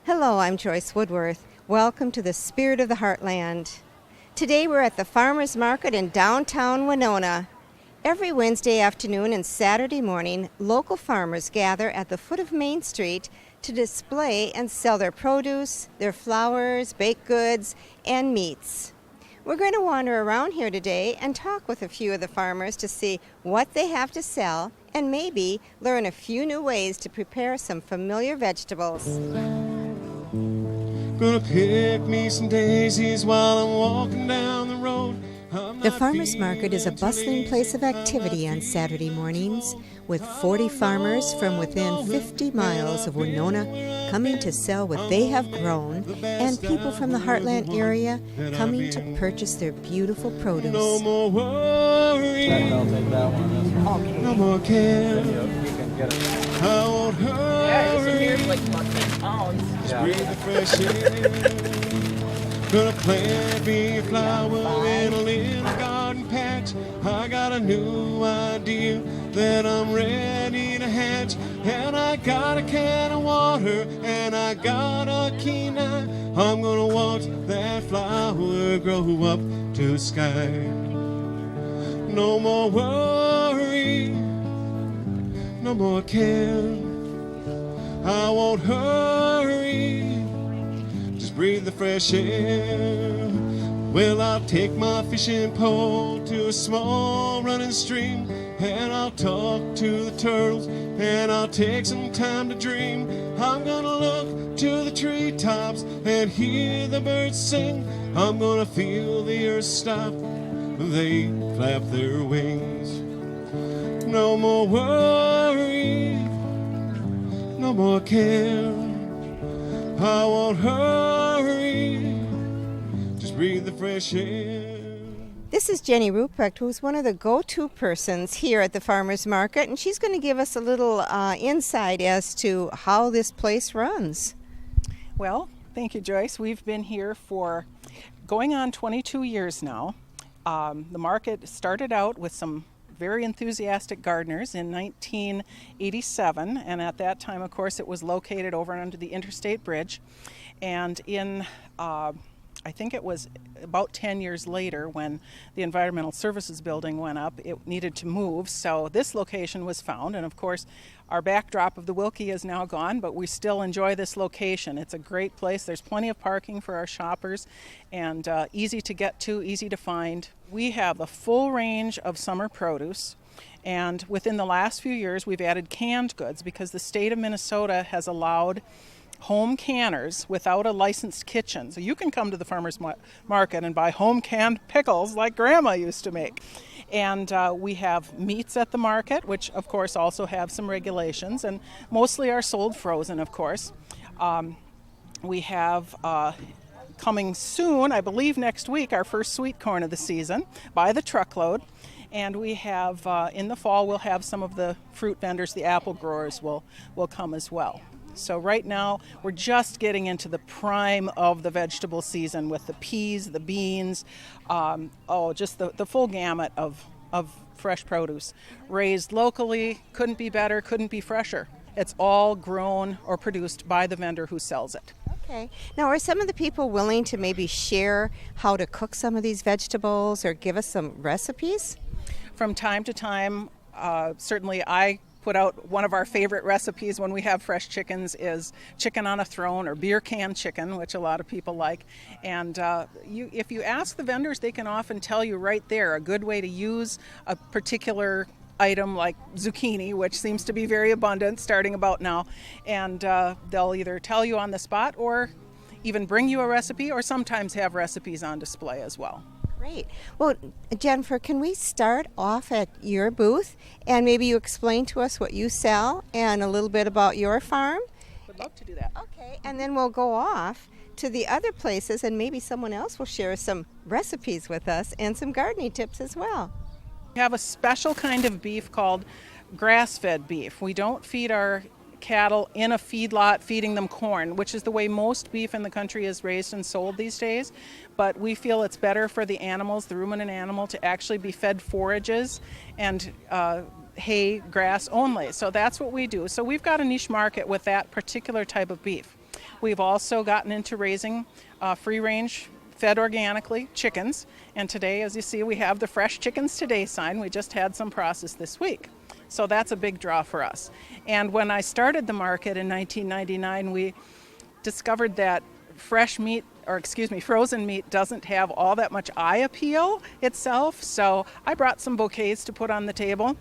Hello, I'm Joyce Woodworth. Welcome to the Spirit of the Heartland. Today we're at the Farmers Market in downtown Winona. Every Wednesday afternoon and Saturday morning, local farmers gather at the foot of Main Street to display and sell their produce, their flowers, baked goods, and meats. We're going to wander around here today and talk with a few of the farmers to see what they have to sell and maybe learn a few new ways to prepare some familiar vegetables. Gonna pick me some daisies while I'm walking down the road. The Farmers Market is a bustling place of activity on Saturday mornings, with 40 farmers from within 50 miles of Winona coming to sell what they have grown, and people from the Heartland area coming to purchase their beautiful produce. No more worry. I'll take that one. Okay. No more care. You can get it. I won't hurry. Yeah, this one here is like about 10 pounds. Just breathe the fresh air. Gonna plant me a flower in a little garden patch. I got a new idea that I'm ready to hatch. And I got a can of water and I got a keen eye. I'm gonna watch that flower grow up to the sky. No more worry, no more care. I won't hurry, just breathe the fresh air. Well, I'll take my fishing pole to a small running stream, and I'll talk to the turtles, and I'll take some time to dream. I'm gonna look to the treetops and hear the birds sing. I'm gonna feel the earth stop, they flap their wings. No more worry, no more care. I won't hurry, just breathe the fresh air. This is Jenny Ruprecht, who's one of the go-to persons here at the Farmers Market, and she's going to give us a little insight as to how this place runs. Well, thank you, Joyce. We've been here for going on 22 years now. The market started out with some very enthusiastic gardeners in 1987, and at that time, of course, it was located over under the Interstate Bridge. And in I think it was about 10 years later when the Environmental Services Building went up, it needed to move, so this location was found. And of course, our backdrop of the Wilkie is now gone, but we still enjoy this location. It's a great place. There's plenty of parking for our shoppers, and easy to get to, easy to find. We have a full range of summer produce, and within the last few years, we've added canned goods because the state of Minnesota has allowed home canners without a licensed kitchen. So you can come to the farmer's market and buy home canned pickles like Grandma used to make. And we have meats at the market, which of course also have some regulations, and mostly are sold frozen, of course. We have coming soon, I believe next week, our first sweet corn of the season by the truckload. And we have, in the fall, we'll have some of the fruit vendors, the apple growers will come as well. So right now, we're just getting into the prime of the vegetable season with the peas, the beans, just the full gamut of fresh produce. Raised locally, couldn't be better, couldn't be fresher. It's all grown or produced by the vendor who sells it. Okay. Now, are some of the people willing to maybe share how to cook some of these vegetables or give us some recipes? From time to time, certainly I put out one of our favorite recipes when we have fresh chickens is chicken on a throne or beer can chicken, which a lot of people like. And if you ask the vendors, they can often tell you right there a good way to use a particular item like zucchini, which seems to be very abundant starting about now. And they'll either tell you on the spot or even bring you a recipe, or sometimes have recipes on display as well. Great. Well, Jennifer, can we start off at your booth and maybe you explain to us what you sell and a little bit about your farm? Would love to do that. Okay, and then we'll go off to the other places and maybe someone else will share some recipes with us and some gardening tips as well. We have a special kind of beef called grass-fed beef. We don't feed our cattle in a feedlot feeding them corn, which is the way most beef in the country is raised and sold these days. But we feel it's better for the animals, the ruminant animal, to actually be fed forages and hay grass only. So that's what we do. So we've got a niche market with that particular type of beef. We've also gotten into raising free range, fed organically, chickens. And today, as you see, we have the Fresh Chickens Today sign. We just had some processed this week. So that's a big draw for us. And when I started the market in 1999, we discovered that frozen meat doesn't have all that much eye appeal itself. So I brought some bouquets to put on the table,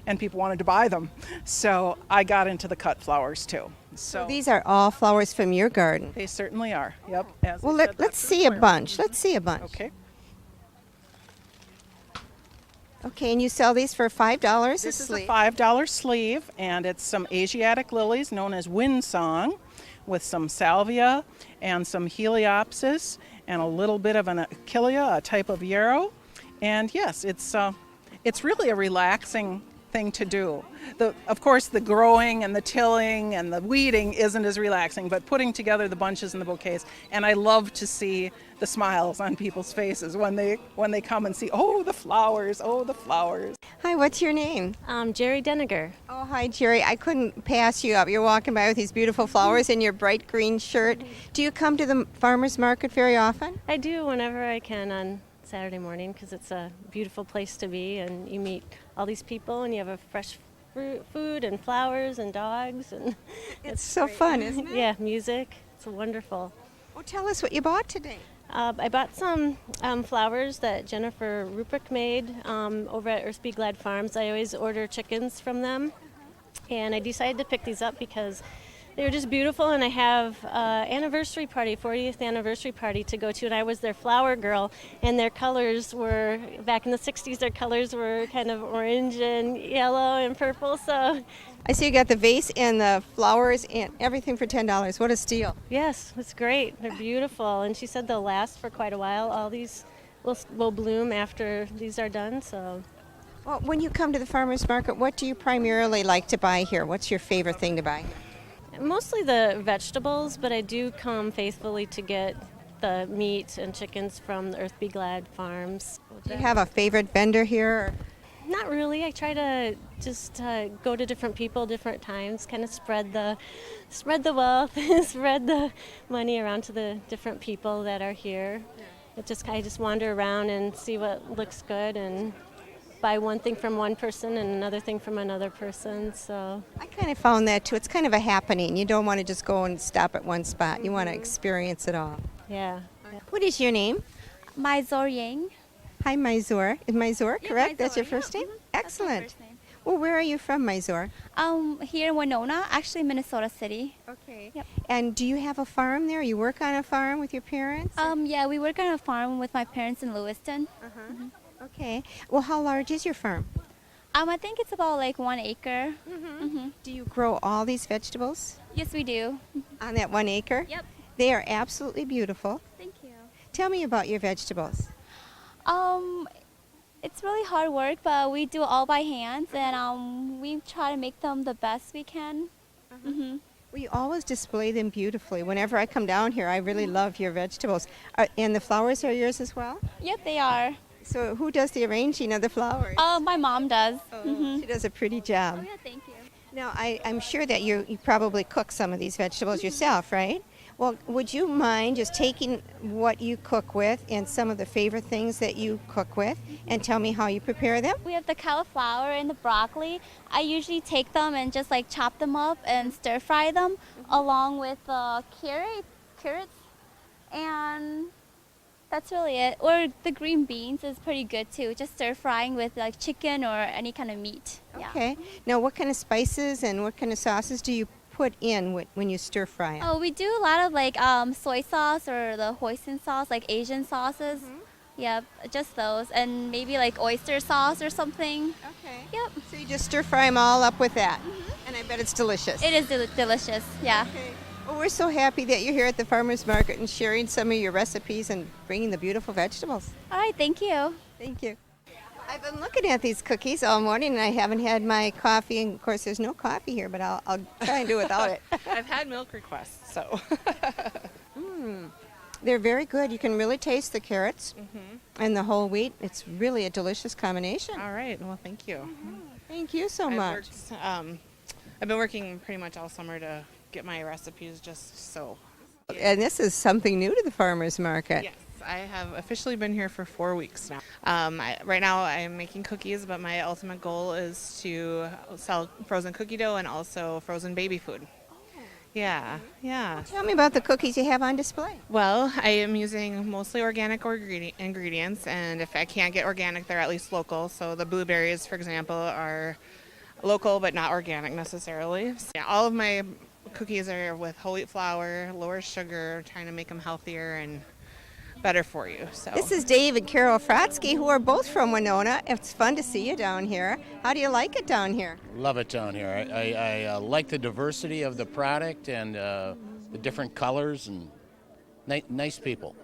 and people wanted to buy them. So I got into the cut flowers too. So These are all flowers from your garden. they certainly are. Yep. As Well, I said, let's that's the see a square. bunch. Let's see a bunch. Okay. Okay, and you sell these for $5 a This is a sleeve. $5 sleeve, and it's some Asiatic lilies known as windsong, with some salvia and some heliopsis and a little bit of an achillea, a type of yarrow. And yes, it's really a relaxing thing to do. Of course, the growing and the tilling and the weeding isn't as relaxing, but putting together the bunches and the bouquets. And I love to see the smiles on people's faces when they come and see, oh, the flowers, oh, the flowers. Hi, what's your name? Jerry Deniger. Oh, hi, Jerry. I couldn't pass you up. You're walking by with these beautiful flowers in your bright green shirt. Do you come to the farmer's market very often? I do whenever I can on Saturday morning because it's a beautiful place to be, and you meet all these people and you have a fresh food and flowers and dogs, and It's so fun, isn't it? yeah, music. It's wonderful. Well, tell us what you bought today. I bought some flowers that Jennifer Ruprecht made over at Earthby Glad Farms. I always order chickens from them, and I decided to pick these up because they were just beautiful, and I have anniversary party, 40th anniversary party to go to, and I was their flower girl, and their colors were, back in the 60s, their colors were kind of orange and yellow and purple, so I see you got the vase and the flowers and everything for $10. What a steal. yes, it's great. They're beautiful, and she said they'll last for quite a while. All these will bloom after these are done, so. Well, when you come to the farmer's market, what do you primarily like to buy here? What's your favorite thing to buy? Mostly the vegetables, but I do come faithfully to get the meat and chickens from the Earthby Glad Farms. Do you have a favorite vendor here? Not really. I try to just go to different people, different times, kind of spread the wealth, spread the money around to the different people that are here. I just wander around and see what looks good and buy one thing from one person and another thing from another person. So I kind of found that too. It's kind of a happening. You don't want to just go and stop at one spot. You want to experience it all. yeah. What is your name? Mysore Yang. Hi, Mysore. Is Mysore Yeah, correct? That's your Mysore, first yeah. name? Mhm. That's my Excellent. first name. Well, where are you from, Mysore? Here in Winona, actually Minnesota City. Okay. Yep. And do you have a farm there? You work on a farm with your parents? Yeah, we work on a farm with my parents in Lewiston. Okay. Well, how large is your farm? I think it's about like 1 acre. Do you grow all these vegetables Yes, we do. on that 1 acre? Yep. They are absolutely beautiful. Thank you. Tell me about your vegetables. It's really hard work, but we do it all by hand, and we try to make them the best we can. Well, you always display them beautifully. Whenever I come down here, I really love your vegetables. And the flowers are yours as well? Yep, they are. So who does the arranging of the flowers? My mom does. She does a pretty job. Oh yeah, thank you. Now, I'm sure that you probably cook some of these vegetables yourself, right? Well, would you mind just taking what you cook with and some of the favorite things that you cook with and tell me how you prepare them? We have the cauliflower and the broccoli. I usually take them and just like chop them up and stir fry them along with carrots, and that's really it. Or the green beans is pretty good too, just stir frying with like chicken or any kind of meat. Yeah. Okay. Now, what kind of spices and what kind of sauces do you put in when you stir fry them? Oh, we do a lot of like soy sauce or the hoisin sauce, like Asian sauces. Yep, just those, and maybe like oyster sauce or something. Okay. Yep. So you just stir fry them all up with that. And I bet it's delicious. It is delicious. Yeah. Okay. Well, we're so happy that you're here at the farmer's market and sharing some of your recipes and bringing the beautiful vegetables. All right. Thank you. Thank you. I've been looking at these cookies all morning and I haven't had my coffee. And of course, there's no coffee here, but I'll try and do without it. I've had milk requests, so. They're very good. You can really taste the carrots and the whole wheat. It's really a delicious combination. All right. Well, thank you. Thank you so much. I've been working pretty much all summer to get my recipes just so. And this is something new to the farmers market. Yes, I have officially been here for 4 weeks now. Right now I'm making cookies, but my ultimate goal is to sell frozen cookie dough and also frozen baby food. Yeah. Tell me about the cookies you have on display. Well, I am using mostly organic ingredients, and if I can't get organic, they're at least local. So the blueberries, for example, are local but not organic necessarily. So, yeah, all of my cookies are with whole wheat flour, lower sugar, trying to make them healthier and better for you. So This is Dave and Carol Fratsky, who are both from Winona. It's fun to see you down here. How do you like it down here? Love it down here. I like the diversity of the product and the different colors and nice people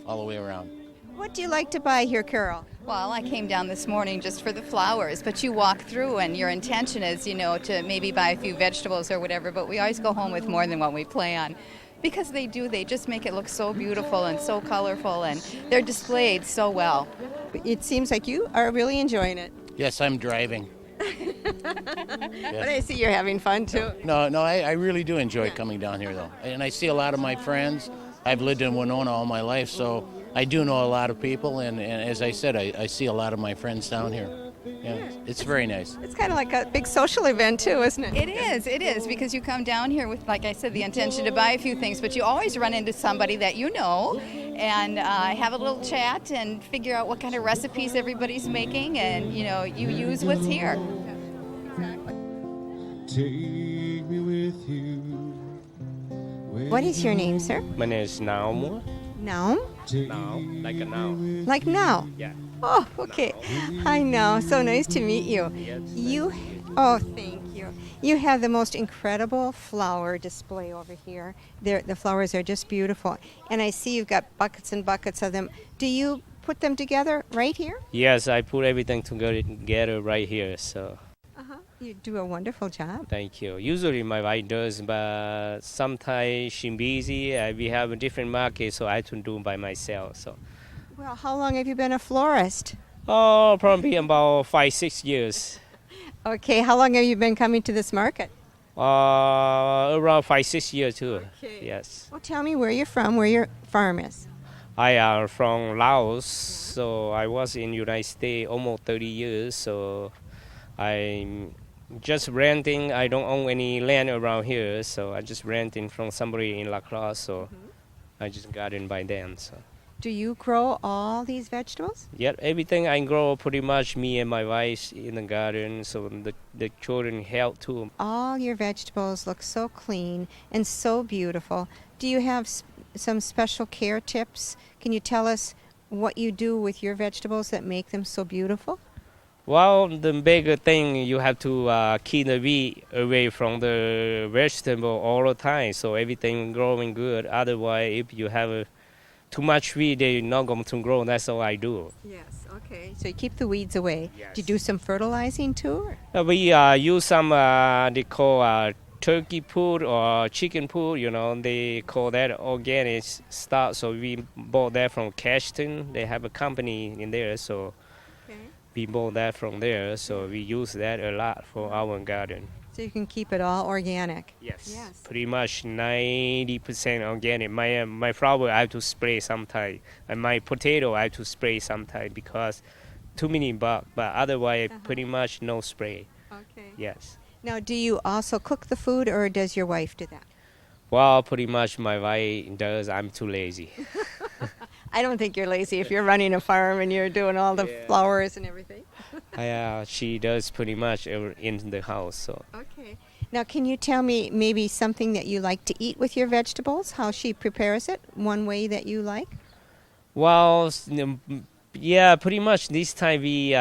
all the way around. What do you like to buy here, Carol? Well, I came down this morning just for the flowers, but you walk through and your intention is, to maybe buy a few vegetables or whatever, but we always go home with more than what we plan. Because they just make it look so beautiful and so colorful, and they're displayed so well. It seems like you are really enjoying it. Yes, I'm driving. But I see you're having fun too. No, I really do enjoy coming down here, though. And I see a lot of my friends. I've lived in Winona all my life, so I do know a lot of people, and as I said, I see a lot of my friends down here. Yeah, it's very nice. It's kind of like a big social event too, isn't it? It is, because you come down here with, like I said, the intention to buy a few things, but you always run into somebody that you know and have a little chat and figure out what kind of recipes everybody's making, and, you use what's here. Take me with you. What is your name, sir? My name is Naum. Naum? Now, like a now. Like now? Yeah. Oh, okay. Hi, now. So nice to meet you. Yes. Thank you. You have the most incredible flower display over here. The flowers are just beautiful. And I see you've got buckets and buckets of them. Do you put them together right here? Yes, I put everything together right here. So You do a wonderful job. thank you. Usually my wife does, but sometimes she's busy. We have a different market, so I have to do by myself. So, Well, how long have you been a florist? probably about 5-6 years. Okay, how long have you been coming to this market? Around 5-6 years too. Okay. Yes. Well, tell me where you're from, where your farm is. I am from Laos, so I was in United States almost 30 years. So I'm just renting. I don't own any land around here, so I just renting from somebody in La Crosse. So I just got in by them. So Do you grow all these vegetables? yeah, everything I grow pretty much me and my wife in the garden. So the children help too. All your vegetables look so clean and so beautiful. Do you have some special care tips? Can you tell us what you do with your vegetables that make them so beautiful? Well, the bigger thing, you have to keep the weed away from the vegetable all the time, so everything growing good. Otherwise, if you have too much weed, they're not going to grow. That's all I do. Yes, okay. So you keep the weeds away. Yes. Do you do some fertilizing too? We use some, they call turkey food or chicken food, they call that organic stuff. So we bought that from Cashton. They have a company in there, so we bought that from there, so we use that a lot for our garden. So you can keep it all organic. Yes. Pretty much 90% organic. My flower I have to spray sometime, and my potato I have to spray sometime because too many bugs. But otherwise, pretty much no spray. Okay. Yes. Now, do you also cook the food, or does your wife do that? Well, pretty much my wife does. I'm too lazy. I don't think you're lazy if you're running a farm and you're doing all the flowers and everything. She does pretty much in the house. So. Okay. Now, can you tell me maybe something that you like to eat with your vegetables, how she prepares it, one way that you like? Well, yeah, pretty much this time we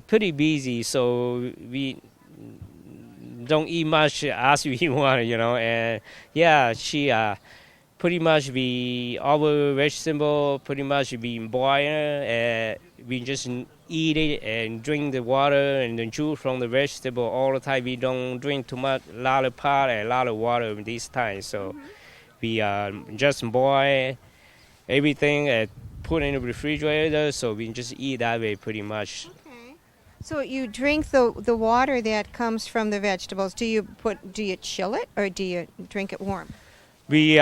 pretty busy, so we don't eat much as we want, and yeah, she pretty much our vegetable pretty much we boil, we just eat it and drink the water and the juice from the vegetable all the time. We don't drink too much, a lot of pot and a lot of water this time, so we just boil everything and put in the refrigerator, so we just eat that way pretty much. Okay. So you drink the water that comes from the vegetables. Do you chill it or do you drink it warm? We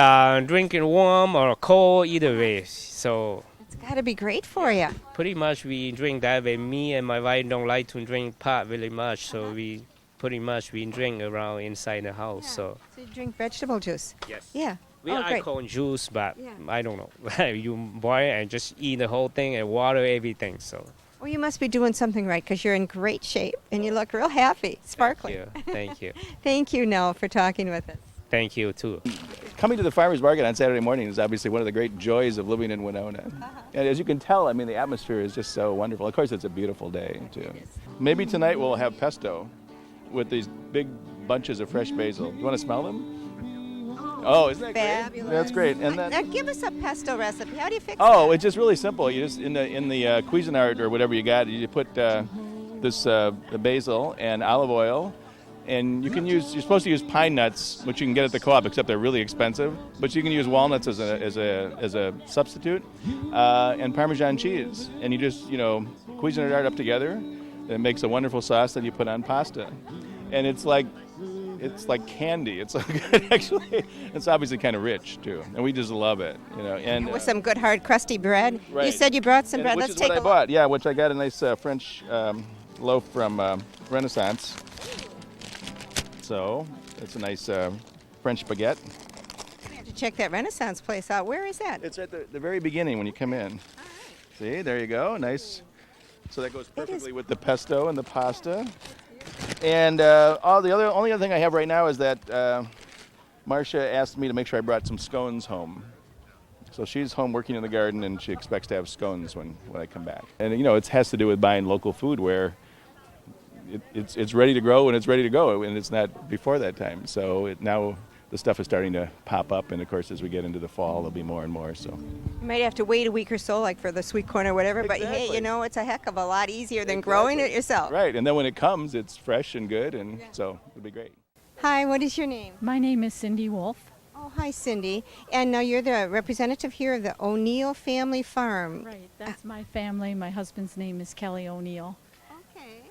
drink it warm or cold, either way. So It's got to be great for you. pretty much we drink that way. Me and my wife don't like to drink pot very much, so we drink around inside the house. So So you drink vegetable juice. yes. Yeah. We Oh, like great. corn juice, but Yeah. I don't know. You boil it and just eat the whole thing and water everything. So Well, you must be doing something right because you're in great shape and you look real happy, sparkling. thank you. Thank you, Noel, for talking with us. Thank you too. Coming to the farmers market on Saturday morning is obviously one of the great joys of living in Winona. And as you can tell, I mean, the atmosphere is just so wonderful. Of course, it's a beautiful day, too. Maybe tonight we'll have pesto with these big bunches of fresh basil. You want to smell them? Oh, isn't that Fabulous. great? That's great. And then, Now, give us a pesto recipe. How do you fix oh, that? it's just really simple. You just in the Cuisinart or whatever you got, you put the basil and olive oil. And you're supposed to use pine nuts, which you can get at the co-op, except they're really expensive. But you can use walnuts as a substitute, and Parmesan cheese. And you just, Cuisinart up together. It makes a wonderful sauce that you put on pasta. And it's like candy. It's like actually, it's obviously kind of rich too, and we just love it, And With some good hard crusty bread. Right. You said you brought some bread. Which Let's is take what a I look. bought. Yeah, which I got a nice French loaf from Renaissance. So it's a nice French baguette. We have to check that Renaissance place out. Where is that? It's at the very beginning when you come in. See, there you go. Nice. So that goes perfectly with the pesto and the pasta. And only other thing I have right now is that Marcia asked me to make sure I brought some scones home. So she's home working in the garden, and she expects to have scones when I come back. And it has to do with buying local food where it's ready to grow and it's ready to go, and it's not before that time. So now the stuff is starting to pop up, and of course as we get into the fall there'll be more and more. So You might have to wait a week or so, like for the sweet corn or whatever, but hey, Exactly. it's a heck of a lot easier than growing it yourself. right, and then when it comes, it's fresh and good, and so it'll be great. Hi, what is your name? My name is Cindy Wolf. Oh, hi, Cindy. And now you're the representative here of the O'Neill Family Farm. Right, that's my family. My husband's name is Kelly O'Neill. Okay.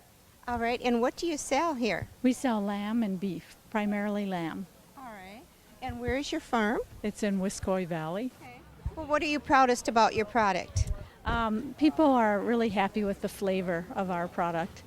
All right, and what do you sell here? We sell lamb and beef, primarily lamb. All right. And where is your farm? It's in Wiscoy Valley. Well, what are you proudest about your product? People are really happy with the flavor of our product.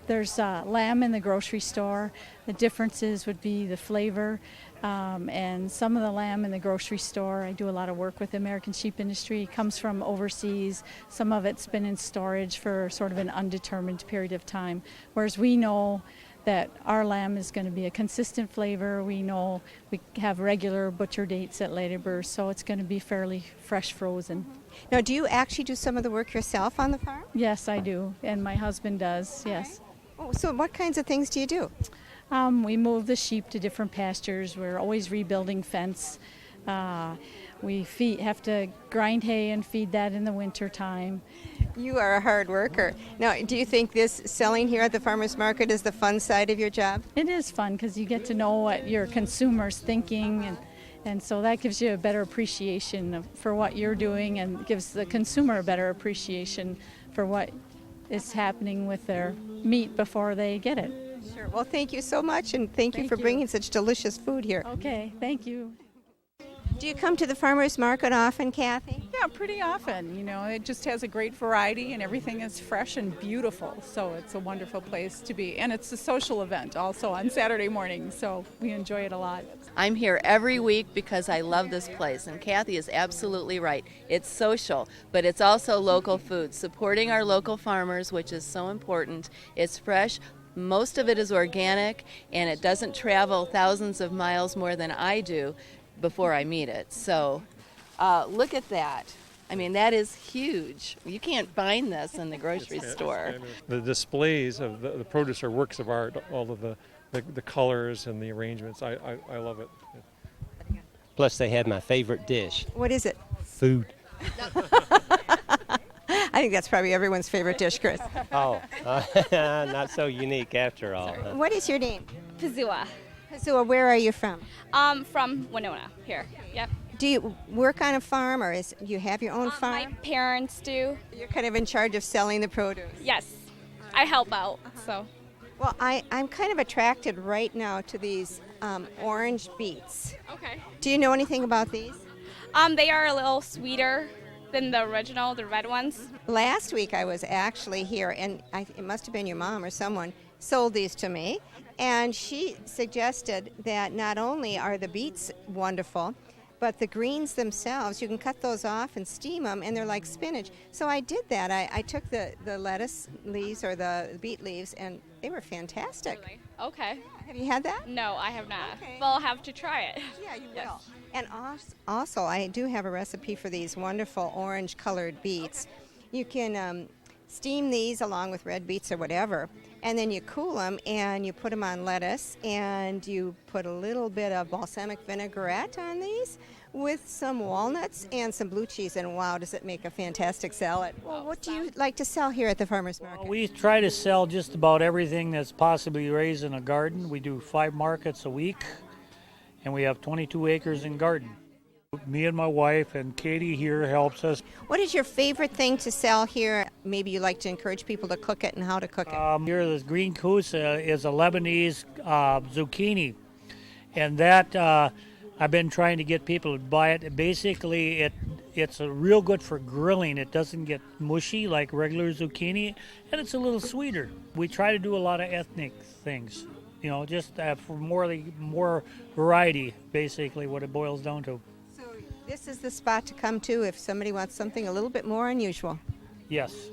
There's lamb in the grocery store. The differences would be the flavor, and some of the lamb in the grocery store, I do a lot of work with the American sheep industry, comes from overseas. Some of it's been in storage for sort of an undetermined period of time, whereas we know that our lamb is going to be a consistent flavor. We know we have regular butcher dates at labor, so it's going to be fairly fresh frozen. Now, do you actually do some of the work yourself on the farm? Yes, I do, and my husband does, yes. Oh, so what kinds of things do you do? We move the sheep to different pastures. We're always rebuilding fence. We have to grind hay and feed that in the winter time. You are a hard worker. Now, do you think this selling here at the farmer's market is the fun side of your job? It is fun because you get to know what your consumer's thinking, and so that gives you a better appreciation for what you're doing, and gives the consumer a better appreciation for what is happening with their meat before they get it. Sure. Well, thank you so much, and thank you for bringing such delicious food here. Okay, thank you. Do you come to the farmer's market often, Kathy? Yeah, pretty often. It just has a great variety and everything is fresh and beautiful. So it's a wonderful place to be. And it's a social event also on Saturday morning, so we enjoy it a lot. I'm here every week because I love this place, and Kathy is absolutely right. It's social, but it's also local food, supporting our local farmers, which is so important. It's fresh. Most of it is organic, and it doesn't travel thousands of miles more than I do before I meet it. So look at that. I mean, that is huge. You can't find this in the grocery store. The displays of the produce are works of art, all of the colors and the arrangements. I love it. Plus, they had my favorite dish. What is it? Food. I think that's probably everyone's favorite dish, Chris. Oh, not so unique after all. Huh? What is your name? Pazua. Pazua, where are you from? From Winona, here. Yep. Do you work on a farm, or you have your own farm? My parents do. You're kind of in charge of selling the produce. Yes, I help out. So. Well, I'm kind of attracted right now to these orange beets. Okay. Do you know anything about these? They are a little sweeter than the original, the red ones. Last week I was actually here, and it must have been your mom or someone sold these to me, and she suggested that not only are the beets wonderful, but the greens themselves, you can cut those off and steam them, and they're like spinach. So I did that. I took the lettuce leaves or the beet leaves, and they were fantastic. Really? Okay. Have you had that? No, I have not. Okay. But I'll have to try it. Yeah, you will. And also, I do have a recipe for these wonderful orange-colored beets. You can steam these along with red beets or whatever, and then you cool them and you put them on lettuce, and you put a little bit of balsamic vinaigrette on these with some walnuts and some blue cheese, and wow, does it make a fantastic salad. Well, what do you like to sell here at the farmers market? Well, we try to sell just about everything that's possibly raised in a garden. We do 5 markets a week, and we have 22 acres in garden. Me and my wife and Katie here helps us. What is your favorite thing to sell here? Maybe you like to encourage people to cook it and how to cook it. Here, this green kusa is a Lebanese zucchini, and that I've been trying to get people to buy it. Basically, it's real good for grilling. It doesn't get mushy like regular zucchini, and it's a little sweeter. We try to do a lot of ethnic things, just for more variety, basically what it boils down to. This is the spot to come to if somebody wants something a little bit more unusual. Yes,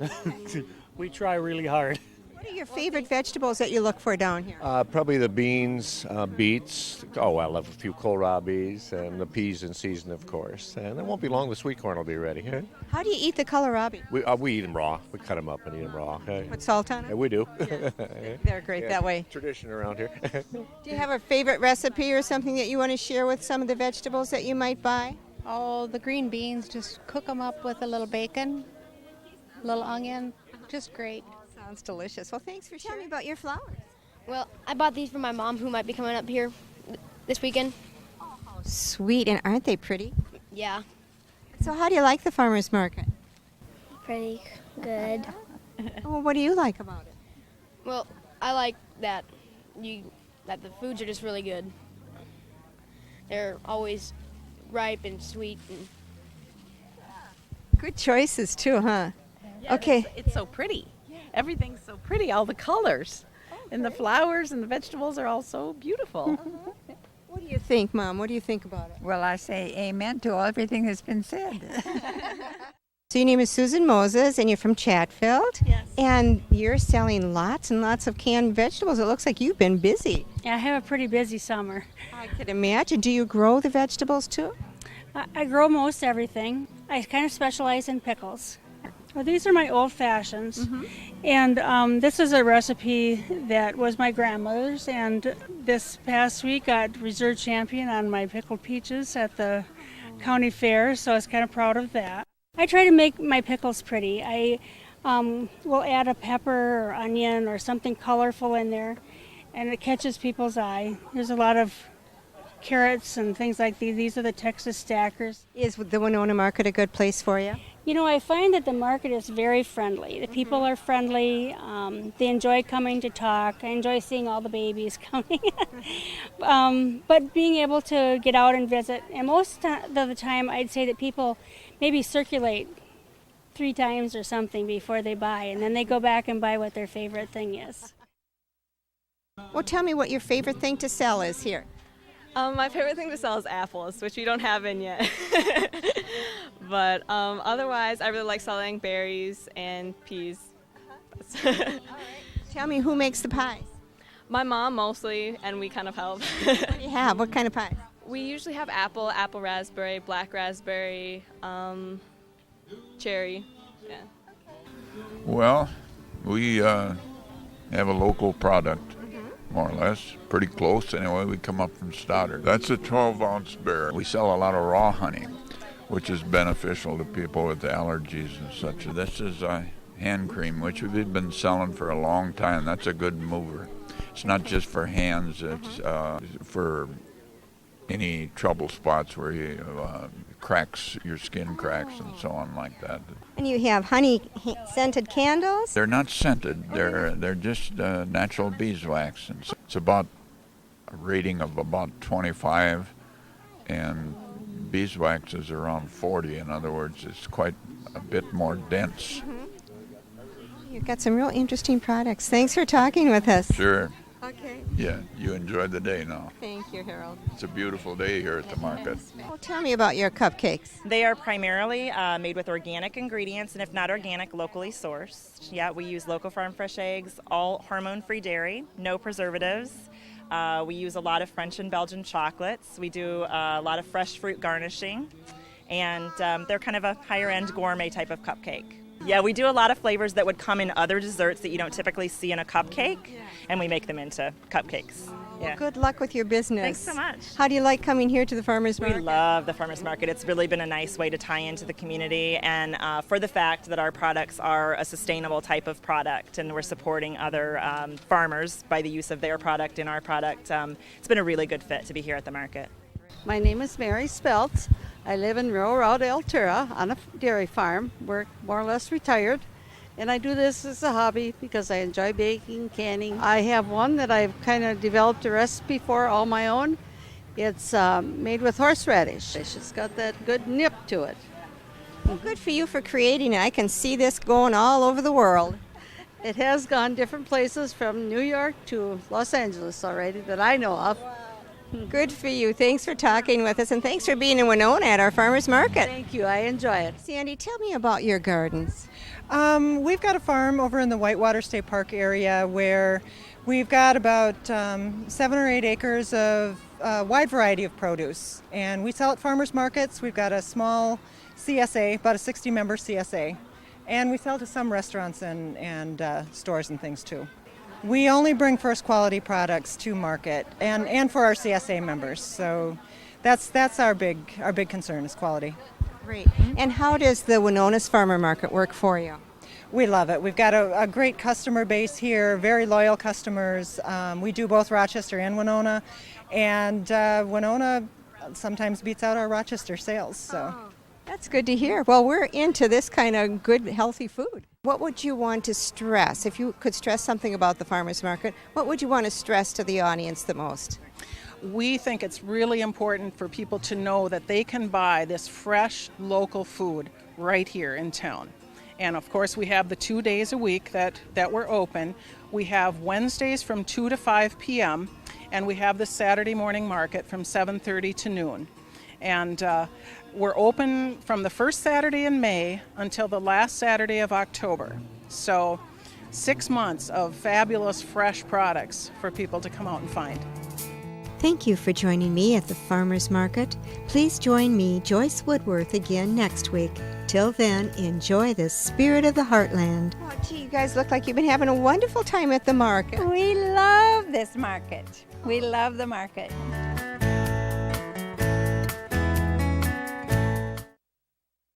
we try really hard. What are your favorite vegetables that you look for down here? Probably the beans, beets. Oh, I love a few kohlrabis, and the peas in season, of course. And it won't be long, the sweet corn will be ready. Huh? How do you eat the kohlrabi? We eat them raw. We cut them up and eat them raw. Put salt on it? Yeah, we do. Yeah. They're great that way. Tradition around here. Do you have a favorite recipe or something that you want to share with some of the vegetables that you might buy? Oh, the green beans, just cook them up with a little bacon, a little onion, just great. Sounds delicious. Well, thanks for sharing about your flowers. Well, I bought these for my mom, who might be coming up here this weekend. Oh, sweet, and aren't they pretty? Yeah. So how do you like the farmer's market? Pretty good. Well, what do you like about it? Well, I like that the foods are just really good. They're always ripe and sweet. And good choices too, huh? Yeah, okay. It's so pretty. Everything's so pretty, all the colors. And the flowers and the vegetables are all so beautiful. What do you think, Mom? What do you think about it? Well, I say amen to everything that's been said. So your name is Susan Moses, and you're from Chatfield? Yes. And you're selling lots and lots of canned vegetables. It looks like you've been busy. Yeah, I have a pretty busy summer. I could imagine. Do you grow the vegetables too? I grow most everything. I kind of specialize in pickles. Well, these are my old fashions, and this is a recipe that was my grandmother's, and this past week got reserve champion on my pickled peaches at the county fair, so I was kind of proud of that. I try to make my pickles pretty. I will add a pepper or onion or something colorful in there, and it catches people's eye. There's a lot of carrots and things like these. These are the Texas stackers. Is the Winona Market a good place for you? You know, I find that the market is very friendly. The people are friendly. They enjoy coming to talk. I enjoy seeing all the babies coming. But being able to get out and visit, and most of the time I'd say that people maybe circulate 3 times or something before they buy, and then they go back and buy what their favorite thing is. Well, tell me what your favorite thing to sell is here. My favorite thing to sell is apples, which we don't have in yet. But otherwise, I really like selling berries and peas. Tell me, who makes the pies? My mom mostly, and we kind of help. What do you have? What kind of pies? We usually have apple raspberry, black raspberry, cherry. Yeah. Well, we have a local product. More or less, pretty close anyway. We come up from Stoddard. That's a 12-ounce bear. We sell a lot of raw honey, which is beneficial to people with allergies and such. This is hand cream, which we've been selling for a long time. That's a good mover. It's not just for hands, it's for any trouble spots where you cracks, your skin cracks and so on like that. And you have honey scented candles? They're not scented. They're just natural beeswax. And so it's about a rating of about 25, and beeswax is around 40. In other words, it's quite a bit more dense. You've got some real interesting products. Thanks for talking with us. Sure. Okay. Yeah, you enjoy the day now. Thank you, Harold. It's a beautiful day here at the market. Well, tell me about your cupcakes. They are primarily made with organic ingredients, and if not organic, locally sourced. Yeah, we use local farm fresh eggs, all hormone-free dairy, no preservatives. We use a lot of French and Belgian chocolates. We do a lot of fresh fruit garnishing, and they're kind of a higher-end gourmet type of cupcake. Yeah, we do a lot of flavors that would come in other desserts that you don't typically see in a cupcake, and we make them into cupcakes. Yeah. Well, good luck with your business. Thanks so much. How do you like coming here to the farmers market? We love the farmers market. It's really been a nice way to tie into the community, and for the fact that our products are a sustainable type of product, and we're supporting other farmers by the use of their product in our product. It's been a really good fit to be here at the market. My name is Mary Speltz. I live in Rio Road, Altura, on a dairy farm. We're more or less retired, and I do this as a hobby because I enjoy baking, canning. I have one that I've kind of developed a recipe for all my own. It's made with horseradish. It's got that good nip to it. Well, good for you for creating it. I can see this going all over the world. It has gone different places from New York to Los Angeles already that I know of. Good for you. Thanks for talking with us, and thanks for being in Winona at our farmers market. Thank you. I enjoy it. Sandy, tell me about your gardens. We've got a farm over in the Whitewater State Park area where we've got about 7 or 8 acres of a wide variety of produce, and we sell at farmers markets. We've got a small CSA, about a 60-member CSA, and we sell to some restaurants and stores and things too. We only bring first quality products to market and for our CSA members. So that's our big concern is quality. Great. And how does the Winona's Farmer Market work for you? We love it. We've got a great customer base here, very loyal customers. We do both Rochester and Winona, and Winona sometimes beats out our Rochester sales. So. That's good to hear. Well, we're into this kind of good, healthy food. What would you want to stress? If you could stress something about the farmers market, what would you want to stress to the audience the most? We think it's really important for people to know that they can buy this fresh, local food right here in town. And of course, we have the 2 days a week that we're open. We have Wednesdays from 2 to 5 p.m., and we have the Saturday morning market from 7:30 to noon. And we're open from the first Saturday in May until the last Saturday of October. So 6 months of fabulous fresh products for people to come out and find. Thank you for joining me at the farmers market. Please join me, Joyce Woodworth, again next week. Till then, enjoy the spirit of the heartland. Oh, gee, you guys look like you've been having a wonderful time at the market. We love this market. We love the market.